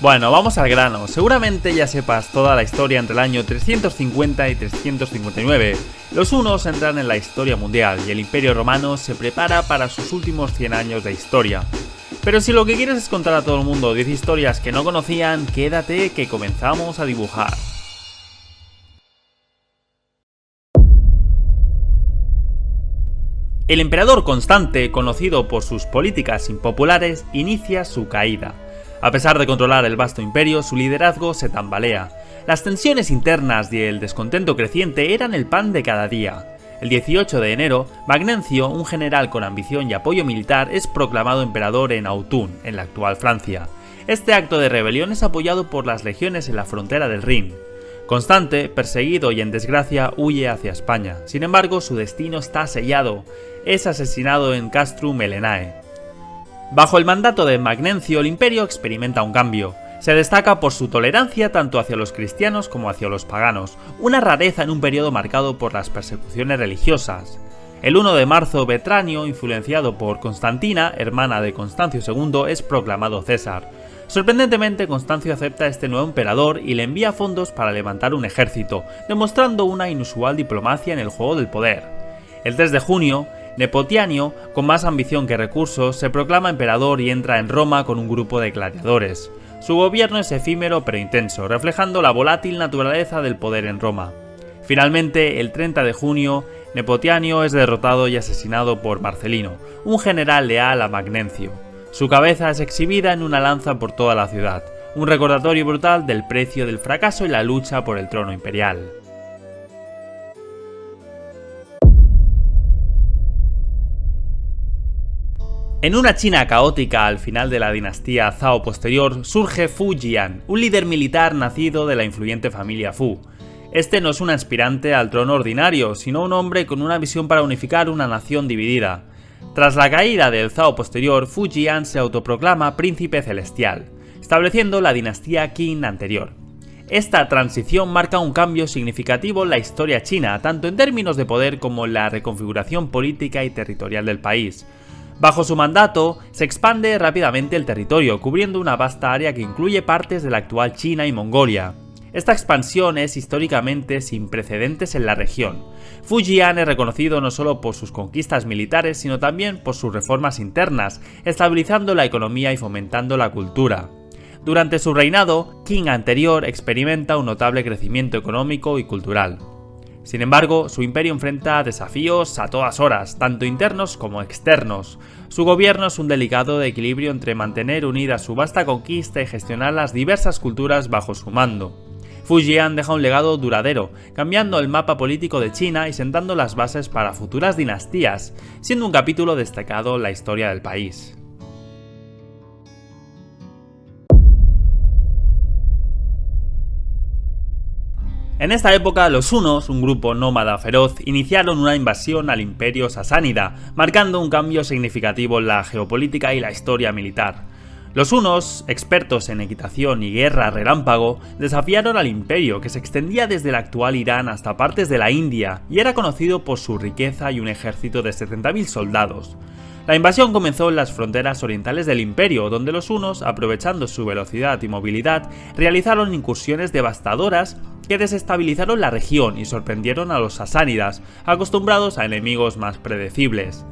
Bueno, vamos al grano. Seguramente ya sepas toda la historia entre el año 350 y 359. Los hunos entran en la historia mundial y el Imperio Romano se prepara para sus últimos 100 años de historia. Pero si lo que quieres es contar a todo el mundo 10 historias que no conocían, quédate que comenzamos a dibujar. El emperador Constante, conocido por sus políticas impopulares, inicia su caída. A pesar de controlar el vasto imperio, su liderazgo se tambalea. Las tensiones internas y el descontento creciente eran el pan de cada día. El 18 de enero, Magnencio, un general con ambición y apoyo militar, es proclamado emperador en Autun, en la actual Francia. Este acto de rebelión es apoyado por las legiones en la frontera del Rin. Constante, perseguido y en desgracia, huye hacia España. Sin embargo, su destino está sellado. Es asesinado en Castrum Elenae. Bajo el mandato de Magnencio, el imperio experimenta un cambio. Se destaca por su tolerancia tanto hacia los cristianos como hacia los paganos, una rareza en un periodo marcado por las persecuciones religiosas. El 1 de marzo, Vetranio, influenciado por Constantina, hermana de Constancio II, es proclamado César. Sorprendentemente, Constancio acepta a este nuevo emperador y le envía fondos para levantar un ejército, demostrando una inusual diplomacia en el juego del poder. El 3 de junio, Nepotianio, con más ambición que recursos, se proclama emperador y entra en Roma con un grupo de gladiadores. Su gobierno es efímero pero intenso, reflejando la volátil naturaleza del poder en Roma. Finalmente, el 30 de junio, Nepotianio es derrotado y asesinado por Marcelino, un general leal a Magnencio. Su cabeza es exhibida en una lanza por toda la ciudad, un recordatorio brutal del precio del fracaso y la lucha por el trono imperial. En una China caótica al final de la dinastía Zhao posterior, surge Fu Jian, un líder militar nacido de la influyente familia Fu. Este no es un aspirante al trono ordinario, sino un hombre con una visión para unificar una nación dividida. Tras la caída del Zhao posterior, Fu Jian se autoproclama príncipe celestial, estableciendo la dinastía Qin anterior. Esta transición marca un cambio significativo en la historia china, tanto en términos de poder como en la reconfiguración política y territorial del país. Bajo su mandato, se expande rápidamente el territorio, cubriendo una vasta área que incluye partes de la actual China y Mongolia. Esta expansión es históricamente sin precedentes en la región. Fu Jian es reconocido no solo por sus conquistas militares, sino también por sus reformas internas, estabilizando la economía y fomentando la cultura. Durante su reinado, Qin anterior experimenta un notable crecimiento económico y cultural. Sin embargo, su imperio enfrenta desafíos a todas horas, tanto internos como externos. Su gobierno es un delicado equilibrio entre mantener unida su vasta conquista y gestionar las diversas culturas bajo su mando. Fu Jian deja un legado duradero, cambiando el mapa político de China y sentando las bases para futuras dinastías, siendo un capítulo destacado en la historia del país. En esta época, los hunos, un grupo nómada feroz, iniciaron una invasión al imperio sasánida, marcando un cambio significativo en la geopolítica y la historia militar. Los hunos, expertos en equitación y guerra relámpago, desafiaron al imperio, que se extendía desde el actual Irán hasta partes de la India y era conocido por su riqueza y un ejército de 70.000 soldados. La invasión comenzó en las fronteras orientales del imperio, donde los hunos, aprovechando su velocidad y movilidad, realizaron incursiones devastadoras que desestabilizaron la región y sorprendieron a los sasánidas, acostumbrados a enemigos más predecibles.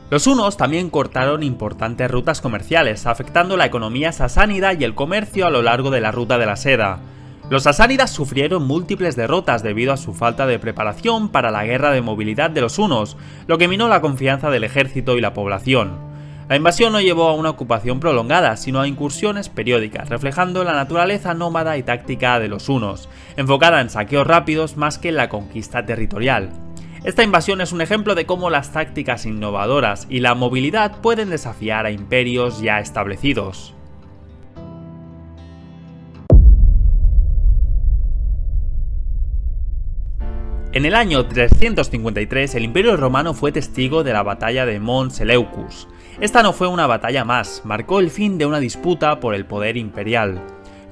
Los hunos también cortaron importantes rutas comerciales, afectando la economía sasánida y el comercio a lo largo de la ruta de la seda. Los sasánidas sufrieron múltiples derrotas debido a su falta de preparación para la guerra de movilidad de los hunos, lo que minó la confianza del ejército y la población. La invasión no llevó a una ocupación prolongada, sino a incursiones periódicas, reflejando la naturaleza nómada y táctica de los hunos, enfocada en saqueos rápidos más que en la conquista territorial. Esta invasión es un ejemplo de cómo las tácticas innovadoras y la movilidad pueden desafiar a imperios ya establecidos. En el año 353, el Imperio Romano fue testigo de la batalla de Mons Seleucus. Esta no fue una batalla más, marcó el fin de una disputa por el poder imperial.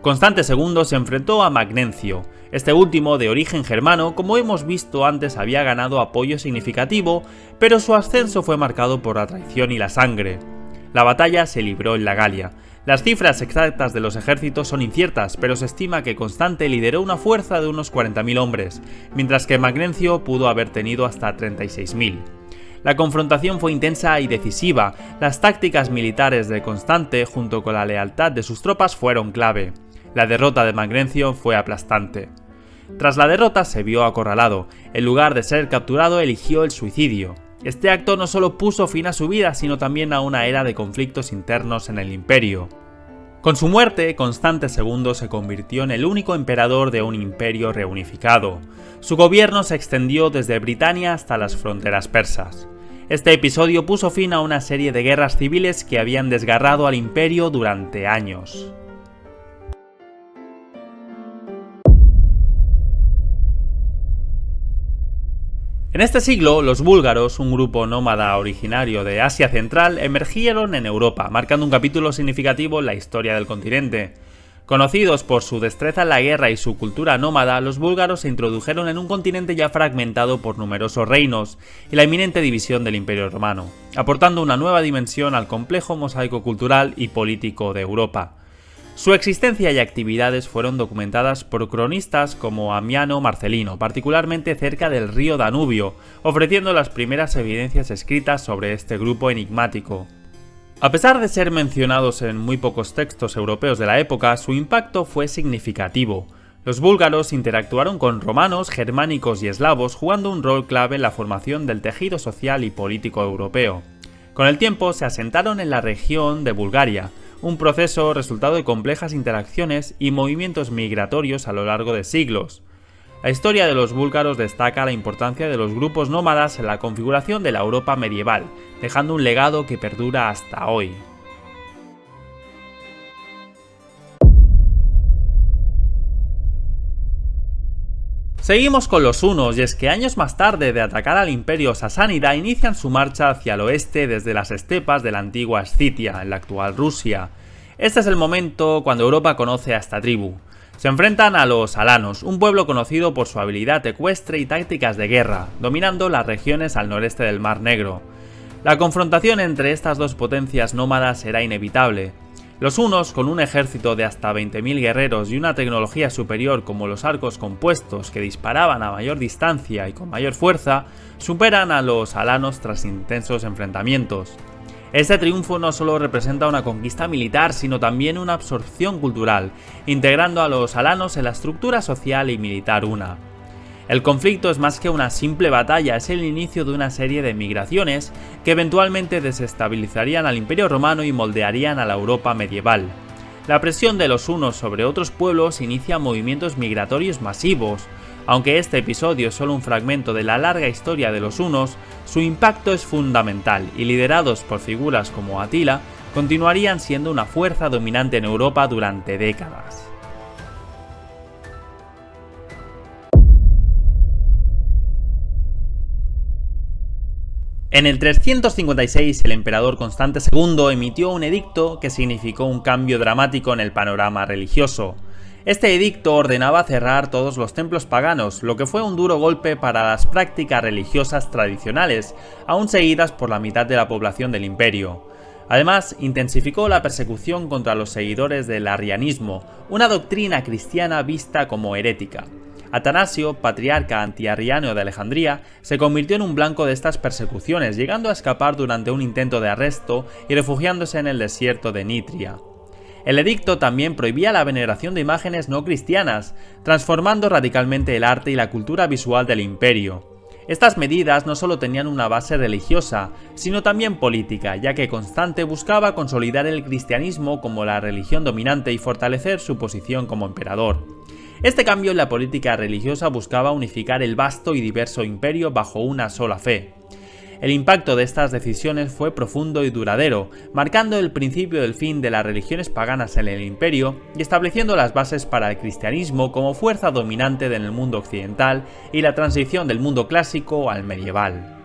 Constante II se enfrentó a Magnencio. Este último, de origen germano, como hemos visto antes, había ganado apoyo significativo, pero su ascenso fue marcado por la traición y la sangre. La batalla se libró en la Galia. Las cifras exactas de los ejércitos son inciertas, pero se estima que Constante lideró una fuerza de unos 40.000 hombres, mientras que Magnencio pudo haber tenido hasta 36.000. La confrontación fue intensa y decisiva. Las tácticas militares de Constante, junto con la lealtad de sus tropas, fueron clave. La derrota de Magnencio fue aplastante. Tras la derrota se vio acorralado. En lugar de ser capturado, eligió el suicidio. Este acto no solo puso fin a su vida, sino también a una era de conflictos internos en el imperio. Con su muerte, Constante II se convirtió en el único emperador de un imperio reunificado. Su gobierno se extendió desde Britania hasta las fronteras persas. Este episodio puso fin a una serie de guerras civiles que habían desgarrado al imperio durante años. En este siglo, los búlgaros, un grupo nómada originario de Asia Central, emergieron en Europa, marcando un capítulo significativo en la historia del continente. Conocidos por su destreza en la guerra y su cultura nómada, los búlgaros se introdujeron en un continente ya fragmentado por numerosos reinos y la inminente división del Imperio Romano, aportando una nueva dimensión al complejo mosaico cultural y político de Europa. Su existencia y actividades fueron documentadas por cronistas como Ammiano Marcelino, particularmente cerca del río Danubio, ofreciendo las primeras evidencias escritas sobre este grupo enigmático. A pesar de ser mencionados en muy pocos textos europeos de la época, su impacto fue significativo. Los búlgaros interactuaron con romanos, germánicos y eslavos, jugando un rol clave en la formación del tejido social y político europeo. Con el tiempo se asentaron en la región de Bulgaria, un proceso resultado de complejas interacciones y movimientos migratorios a lo largo de siglos. La historia de los búlgaros destaca la importancia de los grupos nómadas en la configuración de la Europa medieval, dejando un legado que perdura hasta hoy. Seguimos con los hunos, y es que años más tarde de atacar al imperio sasánida inician su marcha hacia el oeste desde las estepas de la antigua Escitia, en la actual Rusia. Este es el momento cuando Europa conoce a esta tribu. Se enfrentan a los alanos, un pueblo conocido por su habilidad ecuestre y tácticas de guerra, dominando las regiones al noreste del Mar Negro. La confrontación entre estas dos potencias nómadas era inevitable. Los hunos, con un ejército de hasta 20.000 guerreros y una tecnología superior como los arcos compuestos que disparaban a mayor distancia y con mayor fuerza, superan a los alanos tras intensos enfrentamientos. Este triunfo no solo representa una conquista militar, sino también una absorción cultural, integrando a los alanos en la estructura social y militar una. El conflicto es más que una simple batalla, es el inicio de una serie de migraciones que eventualmente desestabilizarían al Imperio Romano y moldearían a la Europa medieval. La presión de los hunos sobre otros pueblos inicia movimientos migratorios masivos. Aunque este episodio es solo un fragmento de la larga historia de los hunos, su impacto es fundamental y liderados por figuras como Atila, continuarían siendo una fuerza dominante en Europa durante décadas. En el 356, el emperador Constante II emitió un edicto que significó un cambio dramático en el panorama religioso. Este edicto ordenaba cerrar todos los templos paganos, lo que fue un duro golpe para las prácticas religiosas tradicionales, aún seguidas por la mitad de la población del imperio. Además, intensificó la persecución contra los seguidores del arrianismo, una doctrina cristiana vista como herética. Atanasio, patriarca antiarriano de Alejandría, se convirtió en un blanco de estas persecuciones, llegando a escapar durante un intento de arresto y refugiándose en el desierto de Nitria. El edicto también prohibía la veneración de imágenes no cristianas, transformando radicalmente el arte y la cultura visual del imperio. Estas medidas no solo tenían una base religiosa, sino también política, ya que Constante buscaba consolidar el cristianismo como la religión dominante y fortalecer su posición como emperador. Este cambio en la política religiosa buscaba unificar el vasto y diverso imperio bajo una sola fe. El impacto de estas decisiones fue profundo y duradero, marcando el principio del fin de las religiones paganas en el imperio y estableciendo las bases para el cristianismo como fuerza dominante en el mundo occidental y la transición del mundo clásico al medieval.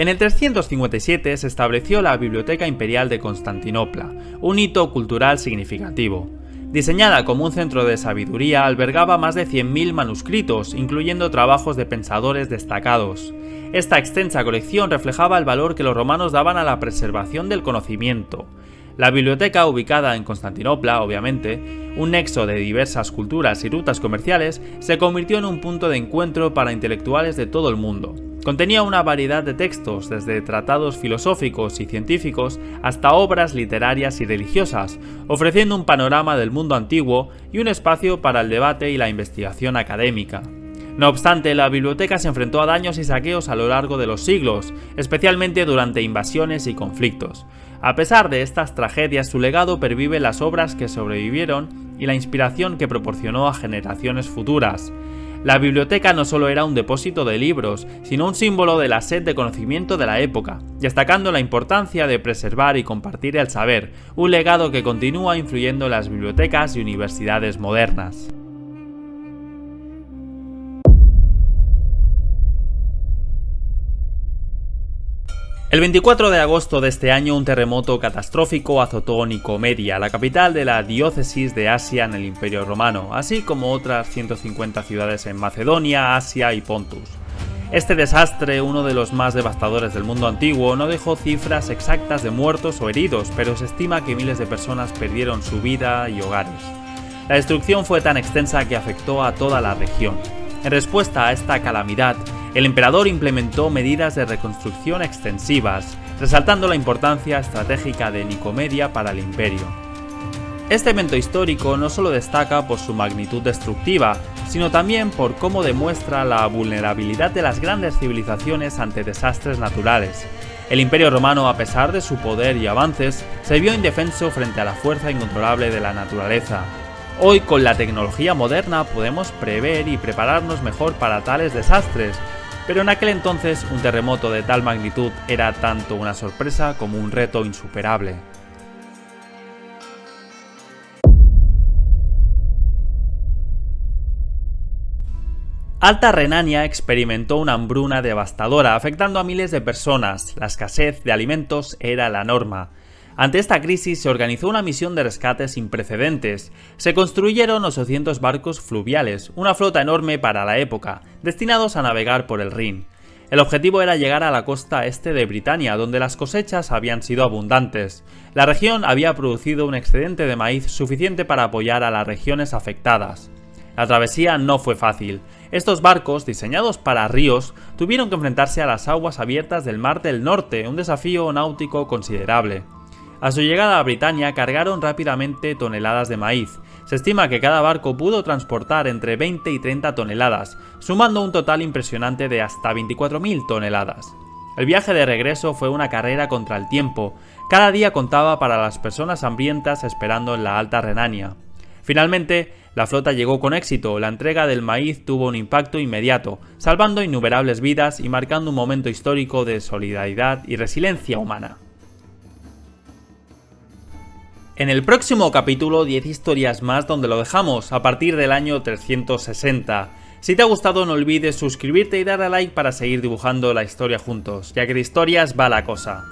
En el 357 se estableció la Biblioteca Imperial de Constantinopla, un hito cultural significativo. Diseñada como un centro de sabiduría, albergaba más de 100.000 manuscritos, incluyendo trabajos de pensadores destacados. Esta extensa colección reflejaba el valor que los romanos daban a la preservación del conocimiento. La biblioteca, ubicada en Constantinopla, obviamente, un nexo de diversas culturas y rutas comerciales, se convirtió en un punto de encuentro para intelectuales de todo el mundo. Contenía una variedad de textos, desde tratados filosóficos y científicos hasta obras literarias y religiosas, ofreciendo un panorama del mundo antiguo y un espacio para el debate y la investigación académica. No obstante, la biblioteca se enfrentó a daños y saqueos a lo largo de los siglos, especialmente durante invasiones y conflictos. A pesar de estas tragedias, su legado pervive en las obras que sobrevivieron y la inspiración que proporcionó a generaciones futuras. La biblioteca no solo era un depósito de libros, sino un símbolo de la sed de conocimiento de la época, destacando la importancia de preservar y compartir el saber, un legado que continúa influyendo en las bibliotecas y universidades modernas. El 24 de agosto de este año, un terremoto catastrófico azotó Nicomedia, la capital de la diócesis de Asia en el Imperio Romano, así como otras 150 ciudades en Macedonia, Asia y Pontus. Este desastre, uno de los más devastadores del mundo antiguo, no dejó cifras exactas de muertos o heridos, pero se estima que miles de personas perdieron su vida y hogares. La destrucción fue tan extensa que afectó a toda la región. En respuesta a esta calamidad, el emperador implementó medidas de reconstrucción extensivas, resaltando la importancia estratégica de Nicomedia para el imperio. Este evento histórico no solo destaca por su magnitud destructiva, sino también por cómo demuestra la vulnerabilidad de las grandes civilizaciones ante desastres naturales. El Imperio Romano, a pesar de su poder y avances, se vio indefenso frente a la fuerza incontrolable de la naturaleza. Hoy, con la tecnología moderna, podemos prever y prepararnos mejor para tales desastres, pero en aquel entonces un terremoto de tal magnitud era tanto una sorpresa como un reto insuperable. Alta Renania experimentó una hambruna devastadora, afectando a miles de personas. La escasez de alimentos era la norma. Ante esta crisis se organizó una misión de rescate sin precedentes. Se construyeron 800 barcos fluviales, una flota enorme para la época, destinados a navegar por el Rin. El objetivo era llegar a la costa este de Britania, donde las cosechas habían sido abundantes. La región había producido un excedente de maíz suficiente para apoyar a las regiones afectadas. La travesía no fue fácil. Estos barcos, diseñados para ríos, tuvieron que enfrentarse a las aguas abiertas del Mar del Norte, un desafío náutico considerable. A su llegada a Britania cargaron rápidamente toneladas de maíz. Se estima que cada barco pudo transportar entre 20 y 30 toneladas, sumando un total impresionante de hasta 24.000 toneladas. El viaje de regreso fue una carrera contra el tiempo. Cada día contaba para las personas hambrientas esperando en la Alta Renania. Finalmente, la flota llegó con éxito. La entrega del maíz tuvo un impacto inmediato, salvando innumerables vidas y marcando un momento histórico de solidaridad y resiliencia humana. En el próximo capítulo 10 historias más donde lo dejamos, a partir del año 360. Si te ha gustado no olvides suscribirte y darle a like para seguir dibujando la historia juntos, ya que de historias va la cosa.